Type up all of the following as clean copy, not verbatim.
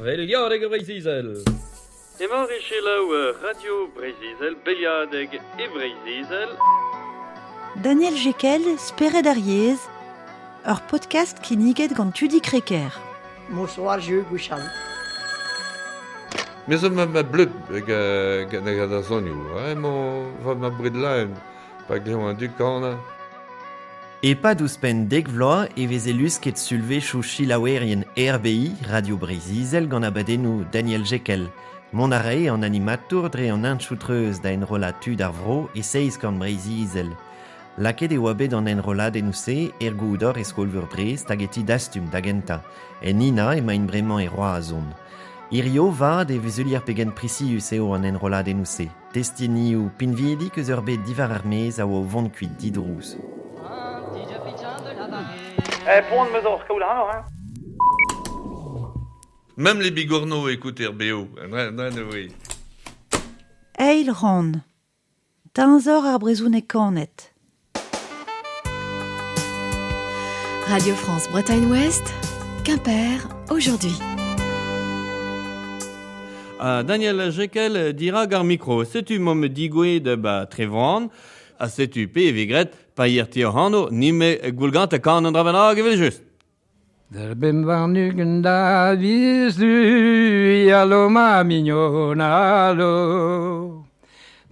Velliadeg Breizizel. Emañ Richelaou Radio Breizizel, Beliadeg e Breizizel. Daniel Jekel, Spered Ariez, ur podcast qui niget gant Tudi Kreker. Bonsoir, je Gouchal. Mais ça m'a bleu gant a zonioù. Va ma bredlaen, pa gleon an du kana. E pa douspen dek vloaz e veze lusket sulvechou chilaouerien RBI, Radio Breizizel, gant abadennou Daniel Jekel. Mon arrei an animatour dre an enchoutreuz da enrola tud ar vro e seiz gant Breizizel. Laket e oa bet an enrola denouse goudor e skolvur brez tageti dastum da genta. E Nina e main bremañ e roa a zon. Irio vad e vezulier pegen prisius eo an enrola denouse. Destini ou pinviedi keus ur bet divar ar mez a oa vont kuit didrouz. Pont me zor kaoul alors, hein. Même les bigorneaux écoutent RBO. Oui. Eil ran. Tanzor ar brezoun e kanet. Radio France Bretagne Ouest, Quimper, aujourd'hui. Daniel Jekel dira gar micro. Setu mom digouet de ba trevran, a setu pe evigret, pa hier tio hano, nime goulgant a kan an dravenag evel just. Der bim var nugen da vis du, allo ma mignona allo.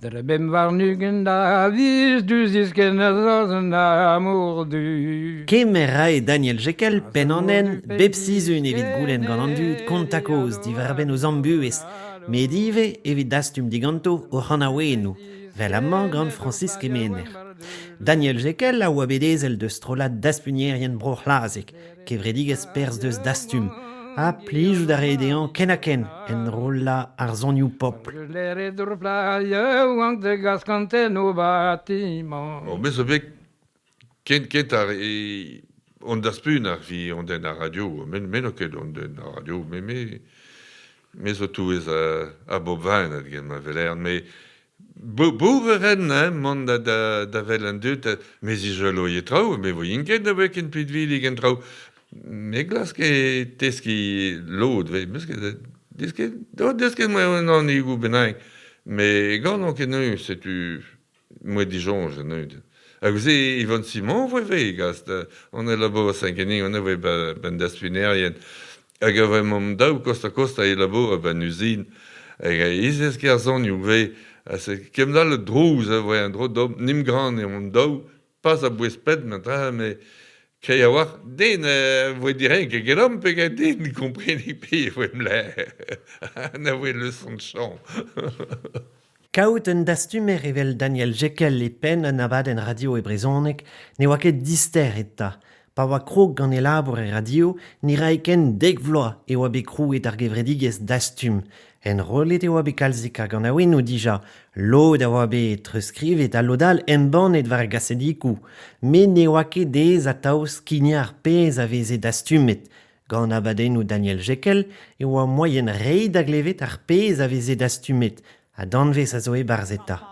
Der bim var nugen da vis du, zisken azan amour du. Kemera e Daniel Jekel pen anen bep sizun evit goulenn gant an dud kontakoz divar ben o zambuez. Medive evit dastum diganto o c'hanaouennou, vel amman gant Francis Kemener. Daniel Jekel a oa bedezel de strolat daspunierien broc'hlazek, kevredigez perz deus dastum, a plijou da redean ken a ken, en rolla ar zonioù pop. L'ere dur plaie, oant de gaskanten o bâtiment. Mais ça fait kent ar on daspun ar vi on den ar radio, men o ket on den ar radio, mais so touez a bob vain ad gen ma velern, mais bouveren, man da vel an dut, mais i jelo ye trao, mais vo inket da vek en pidvili gen trao. Mais glas ket teski lod, desket moi an igou benang, mais gant an ket neu, setu moi Dijon, je neud. Hag ouze Yvonne Simon voe ve, gast, on e labo a Saint-Gening, on e voe ben daspunerien, hag a voe mom daou kosta e labo a ben usine, hag a izez ket ar zonioù ve, kem da le drouz, voe an dro dob, nim gran e on daou, pas a bouez pet, mais kei a war, den voe diren ket gelom, pe ket den kompreni pe voe mler. Na voe leçon de chant. Kaout un dastumer evel Daniel Jekel e pen an abad en radio e brezonek, ne oa ket dister eta. Pa oa krog gant e labour e radio, ni raeken dek vloa e oa be krouet ar gevredigez dastum. En rolet e oa be kalzika gant aouennou dija, lod a oa be treskrivet a lodal embanet var gasedikou, men ne oa ket dez a taos kinyar pez a veze dastumet. Gant abadennou Daniel Jekel e oa moyen reid a glevet ar pez a veze dastumet, a danvez a zo e barzeta.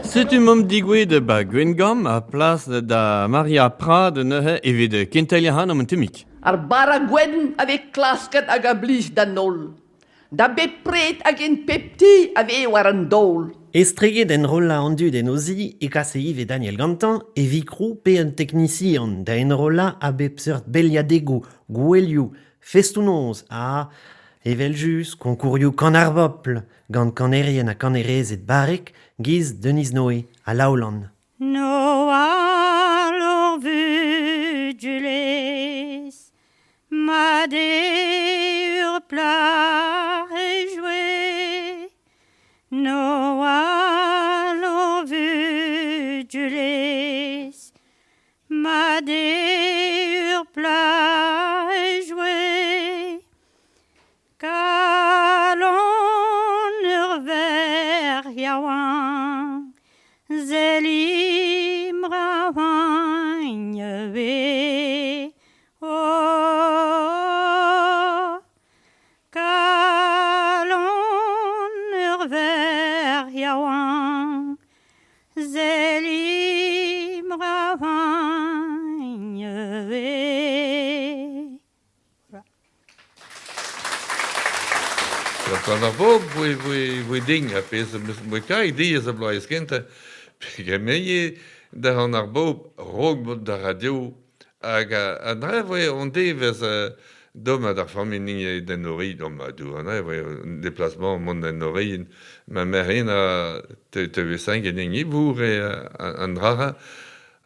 Setu mom digouet de ba Gwengam a plas da Maria Prad neuze evit kentelia han am an temik. Ar bara gwen avec klasket hag a blij da nol. Da bet pret hag en pepti ave war an dol. Estreget en rolla an dud en ozi e kaseiv e Daniel Gantan e vikrou pe un teknician da en rolla a bep seurt beliadegou, gouelioù, festounoz a eveljus, konkourioù kan ar bopl, gant kanerien a kanerezet barek, giz Denis Noé a laoulan. Noa lor vudules, ma deur plar e joué. Noa lor vudules, ma deur plar e joué. Kalon ur ver yaouan, zelim raouan ve. Oh, Kan er bob, voi ding, a pez, voi kai dies a blai skente, pege meie, da han ar bob, rogbot da radio, hag a dre voi on devez dom ad ar famini den ori, dom a du, an voi deplasement mon den ori, ma merin a te 5 en ibour e an drara,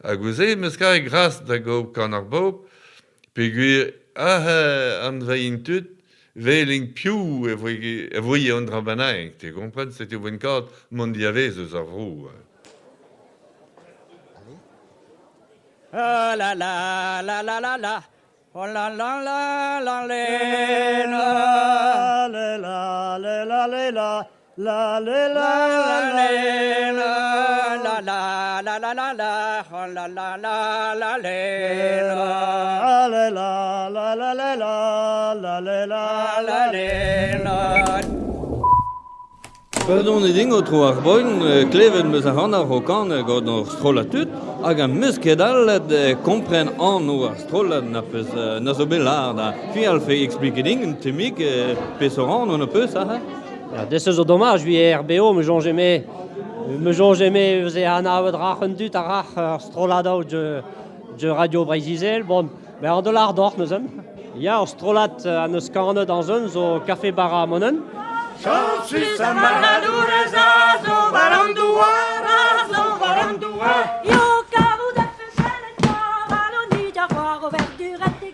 hag ouze, meus kai gras da go kan ar bob, peguir, an vein tut, Veling più e voi on drabanaik, te comprennes, c'était une carte mondialese eus ar vrou. La la la la la la. Oh la la la la la la la la la la la la la la la la la la la oh la la la la la la la la la la la la la. Pardon e dingo tro ar boin, klevet meus ar hannar ho kan gant ar strolla tut, hag an meus ket allet kompren an o ar strolla na zo belar da. Fi al fe explike dingen, temik, pesoran on a peus, ha? Det zo dommage, vi RBO me jonge me ze an avet rachen dut a rach ar strolladaou de radio Breizizel, bon, ben an dolar d'or neuzem. Ya ar strollat an eus kanet an zon zo café bara amonen. Chansus a maradourez a zo varandoua, yo kavou da feselet war, aloni da war o verduret e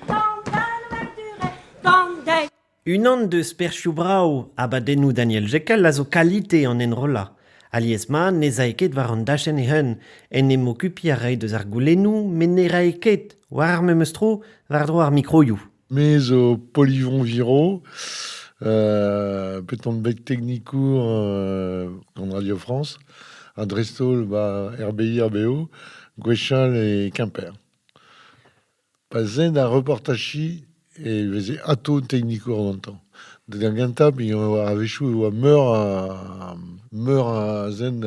gandel. Un an deus perchioù brao abadennou Daniel Jekyll a zo kalite an enrolla. Aliesma, ne zaeket war an dachen e hun, en em okupi a reiñ deus ar goulennou, men ne raeket, war me meustro, war dro ar mikroioù. Me zo polivon viro, peton bet technikour en Radio France, à Drestol, RBI, RBO, Gwechal et Quimper. Pazen a reportachi et veze ato technikour en temps. De ganta, puis on a véchou, on meurt à zen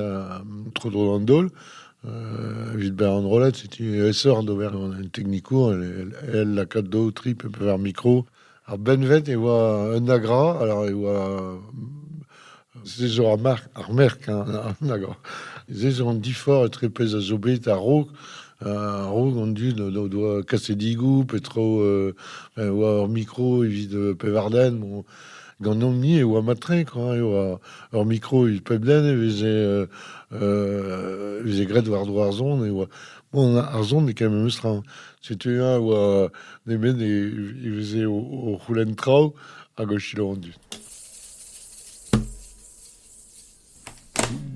trop drôle en dol. Vilbert Androlet, c'est une sœur d'Auvergne, on a une technico, elle la 4 do trip, peut faire micro. Alors Benvet, il voit un agra, alors il voit c'est genre armerk, un agra. Ils ont dit fort, très pèse à zobet, à roc, on dit, doit casser d'igou, peut-être, ou micro, il vit de Pevarden, bon. Gant omni ou a matre, quoi, ou a micro, il peut bien, il faisait gret war do arzon, et bon, arzon, est quand même eustra. C'était un où des men, il faisait au roulen trau, à gauche, il a rendu.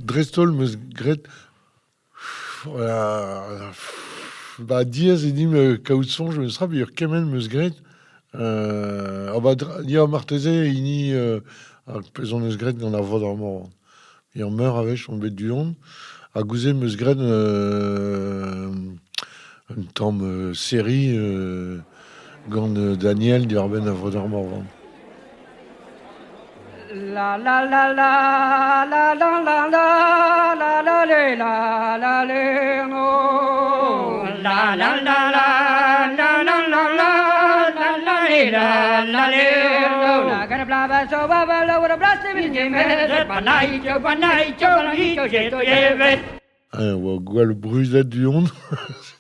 Drestol, meus gret, diaz et dim, kaoutson, je me serais, il y a quand même meus gret, il marteze ini pezon eus gret gant ar vod ar mor. Et on meurt avec son bête du onde. A gouze meus gret un tamm série gant Daniel du arben ar vod ar mor. La la la la la la la la la la la la la no la la la la la la la la la la la gonna blabba so baba lo what a blast in game banai cho jeto yevet ou gwal bruzet du onde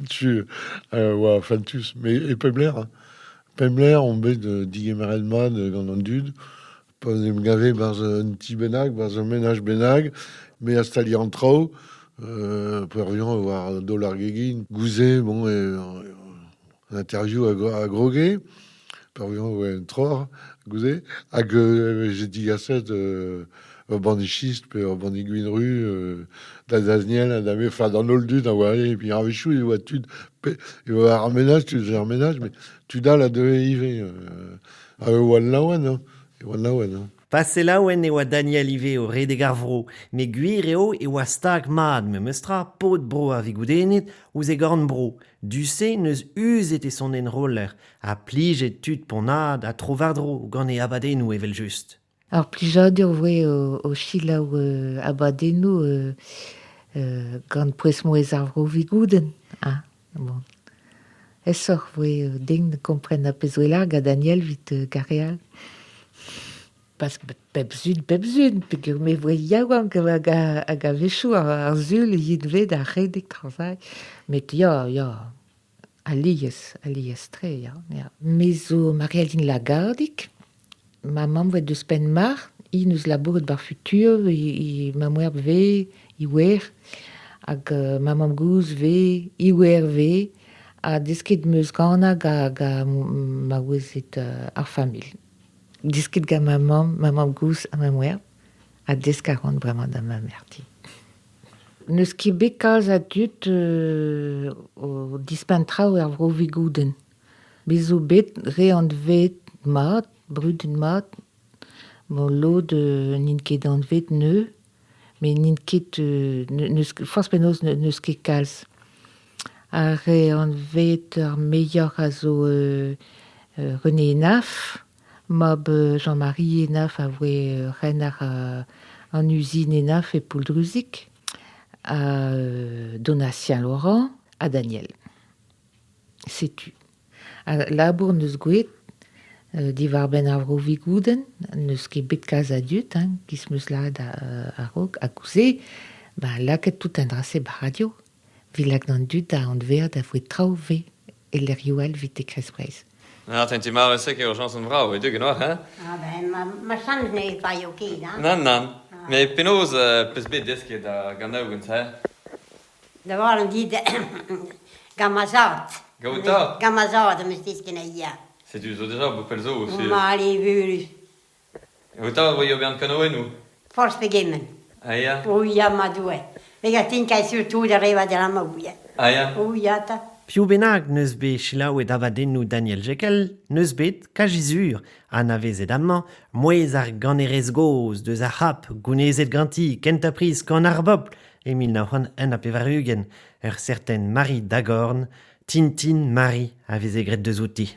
tu ou fantus mais et Pemler on bet de digemerelma de gant an dud. Pas me gaver dans un petit benag, dans un ménage benag, mais installé en trou, pour voir dollar guégin, gouzé, bon, et interview à Groguet, pour ouais, trop, gouzé, avec j'ai dit gasset, bandichiste, puis bandiguine rue, d'Adaniel, d'Amé, enfin, dans l'oldu, et puis avec chou, il voit tu, il va avoir un ménage, tu fais un ménage, mais tu das la deux IV, Passe laouen e oa Daniel Ive o redeg ar vro, me gwir eo e oa stag mad me meustra pot bro a vigoudennet ouz e gorn bro. Du se neus uzet e son enroller, a plijet tud ponad a trovardro gant e abadennou evel just. Ar plijadur voe o chilaou abadennou gant presmo ez ar vro vigouden. Ah, bon. Esor voe ding kompren a pezoelar ga Daniel vit gareal. parce que pepzun, parce que me voyais hag a vechou ar zul yidved a redek trazai. Met ya, alies tre, ya. Me zo Marie-Aline Lagardik, ma mam voet deus pen mar, I neus labouret bar futur, I ma mouer ve, I wer, hag ma mam gouz ve, I wer ve, a desket meus gannag a ma ouzet ar famil. Desket ga ma mam gouz a ma mouer, a deskarant bremañ da ma merti. Neus ket bet kalz a dut o dispentraoù ar vrovigouden. Bezo bet re an vet mat, brud un mat, bon lod n'in ket an vet neu, mais n'in ket, forzh penaos neus ket kalz. A re an vet ar meilleur a zo René Enaf, mob Jean-Marie Enaf a voe ren ar an usine Enaf e Pouldruzik, a Donatien Laurent, a Daniel. Setu. A labour neus gouet, divar ben ar vrovigouden, neus ket bet kaz a dut, giz meus lad a rog, a kouze, laket tout an drase ba radio. Vilag d'an dut a an ver da voe traoù ve, e l'er youal vite kres brez. T'en mar sek eo chans an vrao, e deug enoir, hein? Ma chans ne pa yo ket, hein? Nan. Me penaos peus bet desket a ganaougent, hein? Da war an dit gamazat. Gautat? Gamazat, meus disken a ia. Setu zo deja bo pel zo aussi. Ma ali vurus. Gautat voio beant kanoen ou? Forz pegemmen. Aia? Ouia ma doue. Vega tinkai surtout da reva de la maouia. Aia? Ouia ta. Piou bennak neus bet chilaou et avadennou Daniel Jekyll, neus bet kajizur, an avezet amman, mouez ar ganerez goz, deus ar hap, gounezet ganti, kent a priz kan ar bobl, emil na c'hoant en ap evarugen, ur certain Marie Dagorn, Tintin Marie avezet gret deus outi.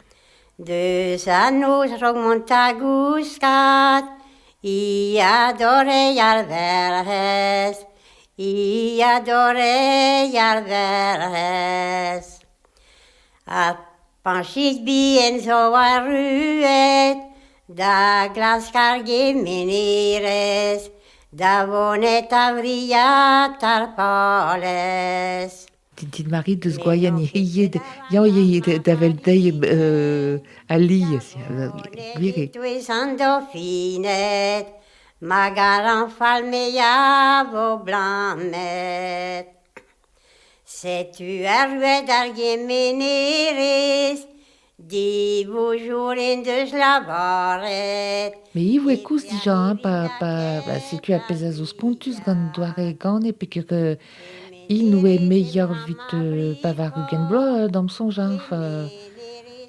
Deus annos rog montagouskat, I adore ar verhez, I adore ar verhez. A panchit bien zo a ruet, da glas karge menires, da vonet a vriat ar pales. Tintin Marie deus goaien yed davel dei alies. Gwirek. Tues an dauphinet, ma garan falmeia vo blamet. Setu ar ruet ar gemeneres, di vo jouren deus lavaret. Me I voe kous dija, setu a pez a zo spontus gant doare gane, peker I noue meilleur vit pa var ugen blo dam sonjan,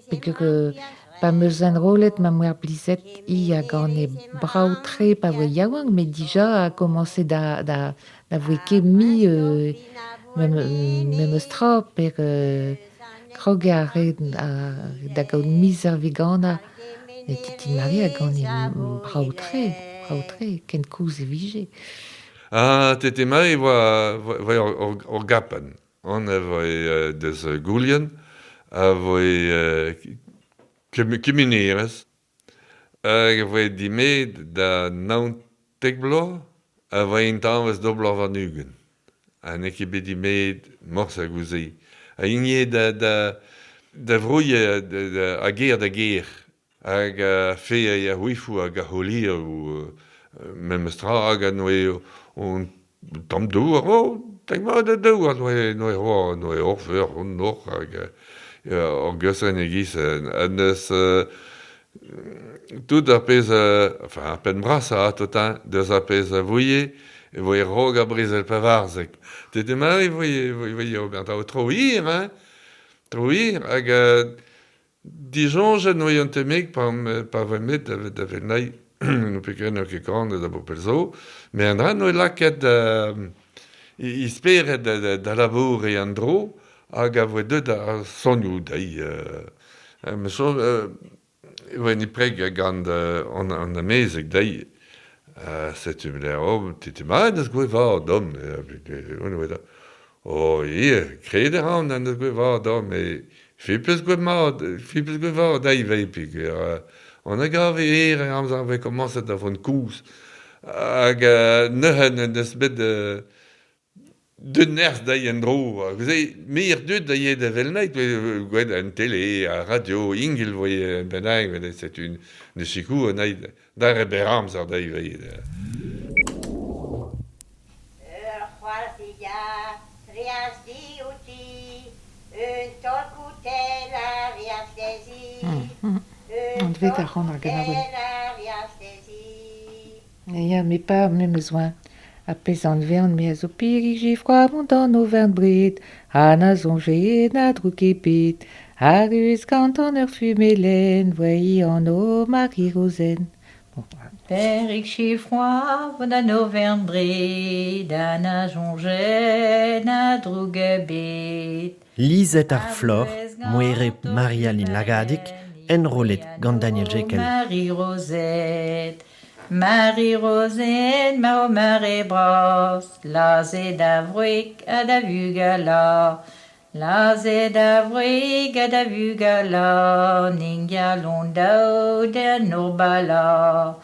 peker pa meus an rolet ma mouer blizet I a gane brau tre pa voe yaouang, me dija a commencé da voe ket mi meus tra per krog a red da gaout mis ar vegana, et Tintin Marie a gane brau tre, ken kouz e vije. Tete Marie voe or gapan. On voe deus goulien, a voe kemineres, a voe dimet da naontek blo, a voe intanvez doblo van ugen. A ne ket bet dimet mors a gouze. A igne da vrouille a ger da ger, hag a fe a huifou hag a holir ou mem stra hag a noe on tam dour, tak ma da dour, noe orfer, on nor, or geusen egiz, en eus tout ar pez, enfin, ar pen bras a totan, deus ar pez a voye, e voye rog a brezel pavarzek. Tete Marie voye ober o troir, hag dijonge noe an temek pa vemet da velnai, no pekren o kekran da bo pelzo, me an dra noe laket I speret da labour e an dro, hag a voe deud ar sonioù dei. Me so, voe ni preg gant an amezek dei, setu me le, tete ma deus goe var dom, kreder an deus goe var dom, me fi peus goe var dei vei, On a gavé amzer we commencé da von kous. Hag neuhen deus bet de nerfs da yen dro. Meir dud da yed velneit, gwed an télé, a radio, ingel voye benag, c'est une chikou, on a da reber amzer da yed. On devait rendre ja, mes pas mes besoins. Apaisant le verne, mais au pire, j'ai froid, mon dans nos vins de bride. Anna zongé, na drouképit. Arus, quand on a fumé laine, voyez en eau, Marie-Rosaine. Père, j'ai froid, mon dans nos vins de bride. Anna zongé, na drouképit. Lisette ar flor, moere Marie-Aline Lagadik, enrolet gant Daniel Jekyll. Marie-Rosette. Marie-Rosette, ma mare bras, la zed avruik a da vugala, la zed avruik a da vugala, ninga londao da Norbala,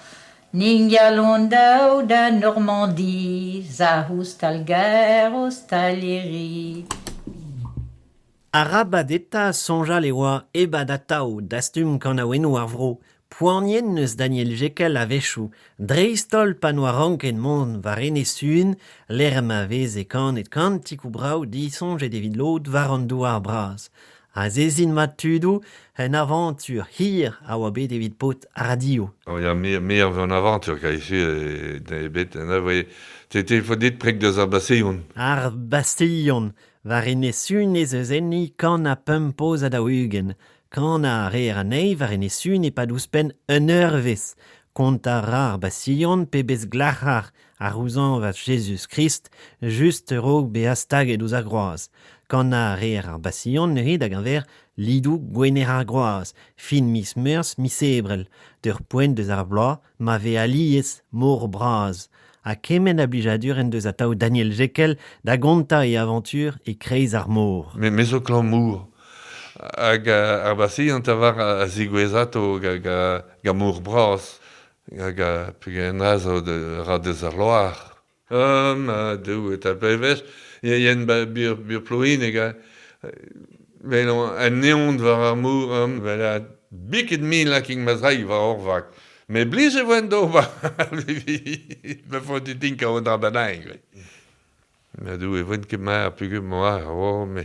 ninga londao da Normandie, zahous talgar ostaleri. Arabadeta sonja le oa ebadatao dastum kan a weno ar vro, poagnien neus Daniel Jekyll a vechou, dreistol panoarank en mont var ene sun, l'er ma vez e kantikou brao disonj e devid lod var an douar braz. A zezin mat tudou, en aventur hir a oa bet devid pot a radio. Il y a meilleur en aventure qu'a ici, bet, c'était faut dit près de Bastillon. Ar Bastillon, var ene sun ez eus enni kan a pempoz a da ugen. Quand a re a nei var ene sun e padous pen un vez. Kont a rar Bastillon pe bez glachar a rouzan va Jesus Christ, just rog be astag edouz a groaz. Quand a re ar Bastillon ne rid hag an ver lidou gwener ar groaz, fin mis meurs mis ebrel, d'ur poent deus ar bloaz ma ve aliez mor braz. A kemen a blijadur en deus atao Daniel Jekyll da gonta e aventur e kreiz ar mor. Mais o klamour. Hag ar Bastillon tavar a zigwezat o ga mor braz. Hag a pegen raz o ra deus ar loar. Dou et a pevech. Yen bur ploin ega. En neon var ar mor, a biket min laking mazraï var or vak. Mais blije voen do ba. Me fo di dinka o dra banaing. Me dou e voen ket ma pugum moar. Oh, me...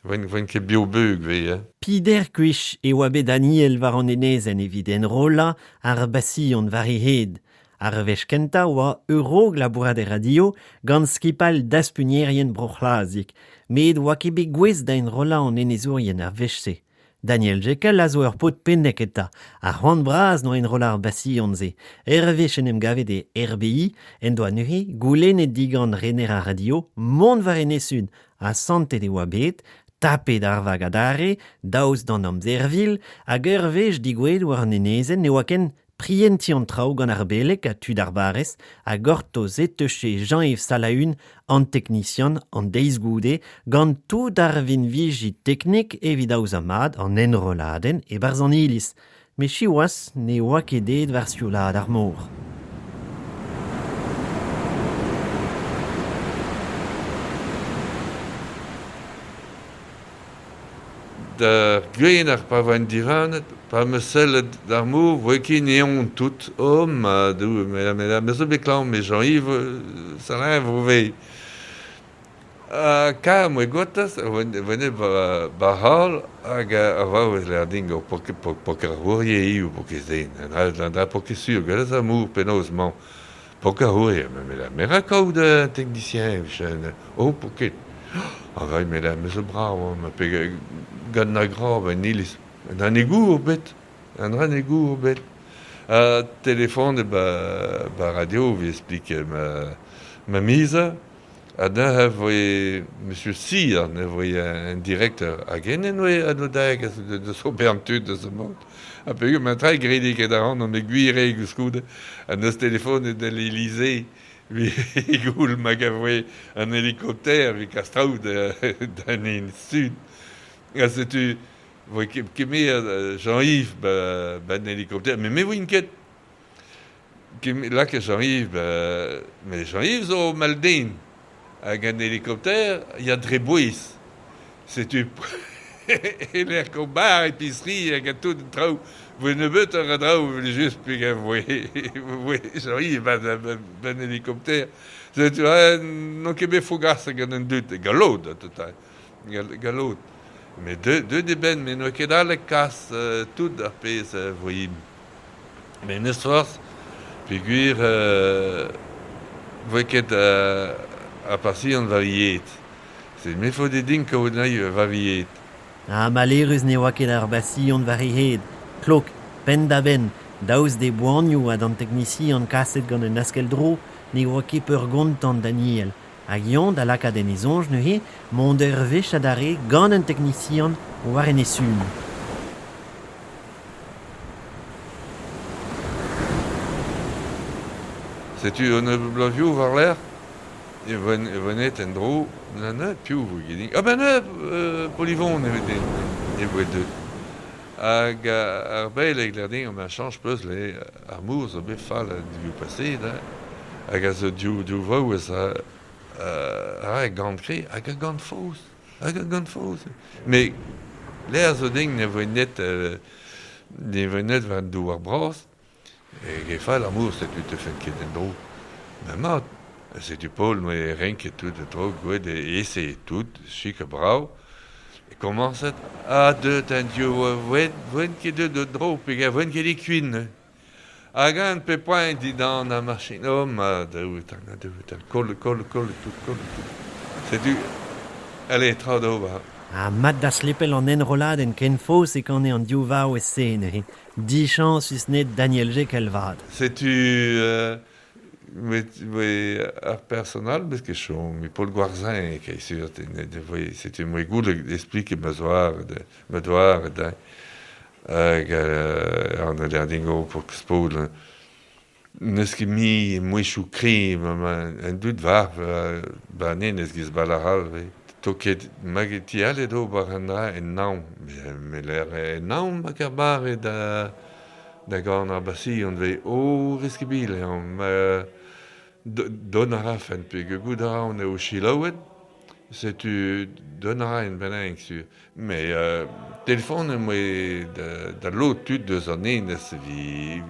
Voen ket bio-beug, vei, Pider kwich e oa bet Daniel var an enezen evit en rola ar Bastillon var e hed. Ar vech kenta oa eurog labourat e radio gant skipal daspunierien brochlazik, met oa ket bet gwez da en rola an enezourien ar vechse. Daniel Jekyll a zo ur pot pennek eta, a c'hoant braz no en rola ar Bastillon ze. Vech en em gavet e RBI, en doa neuhe goulennet digant rener a radio, mont var enesun, a santet e oa bet, tapet ar vag adare, daouz d'an amzervil, hag ur vech digouet war an enezen ne oa ken prientiant trao gant ar belek a tud ar barez, a gortoz e teuche Jean-Yves Salaun an teknician an deiz goude gant tout ar vin vijit teknik evit daouz amad an enroladen e barz an iliz. Me chiouaz ne oa ket ded var sioulad ar mor. Da gwein ar pa voen divanet, pa me sellet d'ar mor, voe ki neon tout. Oh, ma dou, me zo beklam, me Jean-Yves, Salain vovei. Ka moe gotas, vene ba hal, hag a vau ez le ading o poker hourye iu poker zein. Da poker sur, galez ar mor penozman. Poker hourye, me rakaou de technicien, oh, poker. Vai, me zo bravo, me pege gant na grav en ilis. An egou o bet. An ran egou o bet. Telefon ba radio, vi explique ma mise. A da voe Monsieur Cyr, ne voe un directeur hag enen voe anodeg de so berntud de ce monde. A pege ma trai gredik ed aran an me guire gouskoude. An eus telefon de l'Elysée. Vi goul mag a voe an helikopter vi kastraoù d'an en sud. Setu Voi kemer Jean-Yves ben hélicoptère, mais oui une quête. Là que Jean-Yves, mais Jean-Yves zo Maldin, avec un hélicoptère, il y a très bouis. C'est tu et l'air combat, épicerie, avec tout de trop. Vous ne veut pas radar, vous voulez juste puis vous voyez Jean-Yves ben hélicoptère. C'est tu vois non Québec fougasse avec un doute galop total. Galop. Mais deux des bennes, mais nous qui dans les casses tout après ça voyez. Mais une histoire figure voyez que à passer en variété. C'est mais faut des dingues qu'on aille variété. Ah, malerus ne oa ket ar basi on varihet. Klok, pen da ben, daouz de boanio ad an technici an kaset gant un askel dro, ne oa ket peur gontan Daniel. Hag yon da laka den ezonj neuhe, mont ur vech adare gant un technici an war en esun. C'est-tu on a blavio var l'air? Et venet en dro, nana piou vous guiding. Ah ben Polivon ne voit deux. Hag ar beil eg lerding on change plus les armours au befal du passé là. Hag az du vau ça a gant cri, hag gant fausse. Mais l'air zo ding ne voit net van du war bras. Et gefal armours c'est tu te fait ket en dro. Mais mat c'est du Paul, mais rien que tout de trop, et c'est tout, chic bravo. Et commence à deux, t'as dit, voine qui deux de drôle, puis voine qui est cuine. À grand pépin, dit dans la machine, oh, ma, colle, tout. C'est du, elle est trop d'over. Ah, mat da slepel an enrolad en ken fos e kan e an diou vao e sen, 10 chans us net Daniel Jekyll vad. C'est tu... Oui, personnel, parce que je suis Paul Guarzin, qui est sûr, c'est un goût d'expliquer mes doigts, on a l'air d'ingo pour que ce pôle, n'est-ce que moi, je suis crime, un doute va, n'est-ce que ce balahal, toquet, magétial et d'eau, barana, et non, mais l'air est non, macabar, et d'accord, on a bassi, on devait, risque bile, donnera fin puis que goudara on est au Chilawed c'est tu donnera une benang sur mais téléphone moi de l'autre toute 2 années vi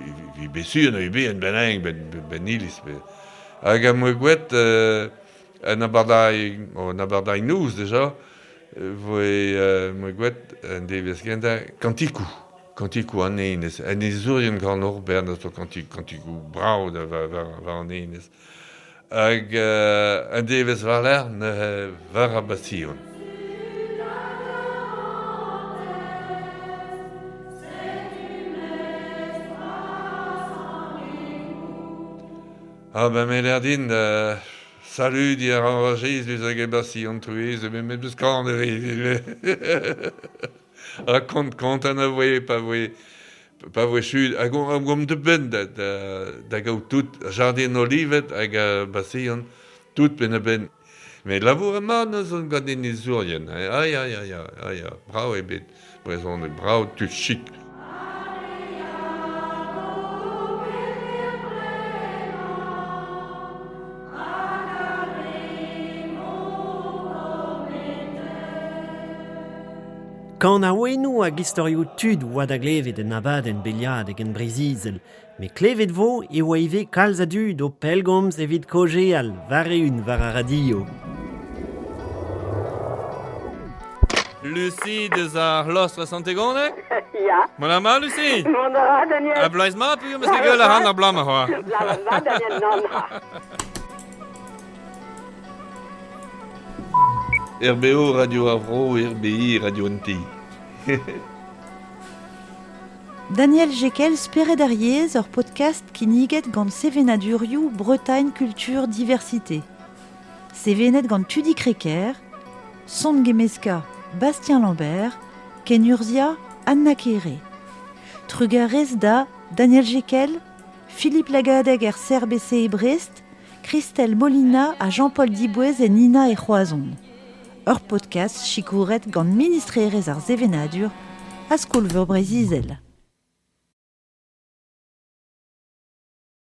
besur no ibe une benang benilis aga moi guet un abardai nous déjà moi guet un deveskenda Cantico an eines, en ezurien gant orbern to cantico brau da va an eines. Hag an devez war l'ern var a basion. Ah ben me l'erdin, salut di ar enragez lus hag e basion touez, me beus kandere. Raconte an avoye, pas voye chud, hag gom de ben da gau tout, jardin olivet hag basion, tout ben a ben. Mais lavour a man zon gant en ezurien, ay, bravo e bet, brezon e bravo, tout chic. Kan a oenou hag istorio tud oa da glevet en abad en beliad eg en brezizel, me klevet vo e oa ive kalz a dud o pelgomz evit koje al vareun var a radio. Lucie deus ar los 60 gondek? Ja. Mon ama, Lucie? Mon ama, Daniel. A blaiz ma, puis meus kegeul ar han ar blam a c'hoar. Blam ma, Daniel, non. RBO, Radio Avro, RBI, Radio NT. Daniel Jekyll spered ar yez ur podcast ki niget gant sevenadurioù Bretagne Culture Diversité. Sevenet gant Tudi Kreker, Sont Gemeska Bastien Lambert, Ken Urzia Anna Kéré. Trugarez da Daniel Jekyll, Philippe Lagadeg er Serbese e Brest, Christelle Molina a Jean-Paul Dibouez et Nina e Roazon. Ur podcast chikouret gant ministrerez ar zevenadur a skolver Brezizel.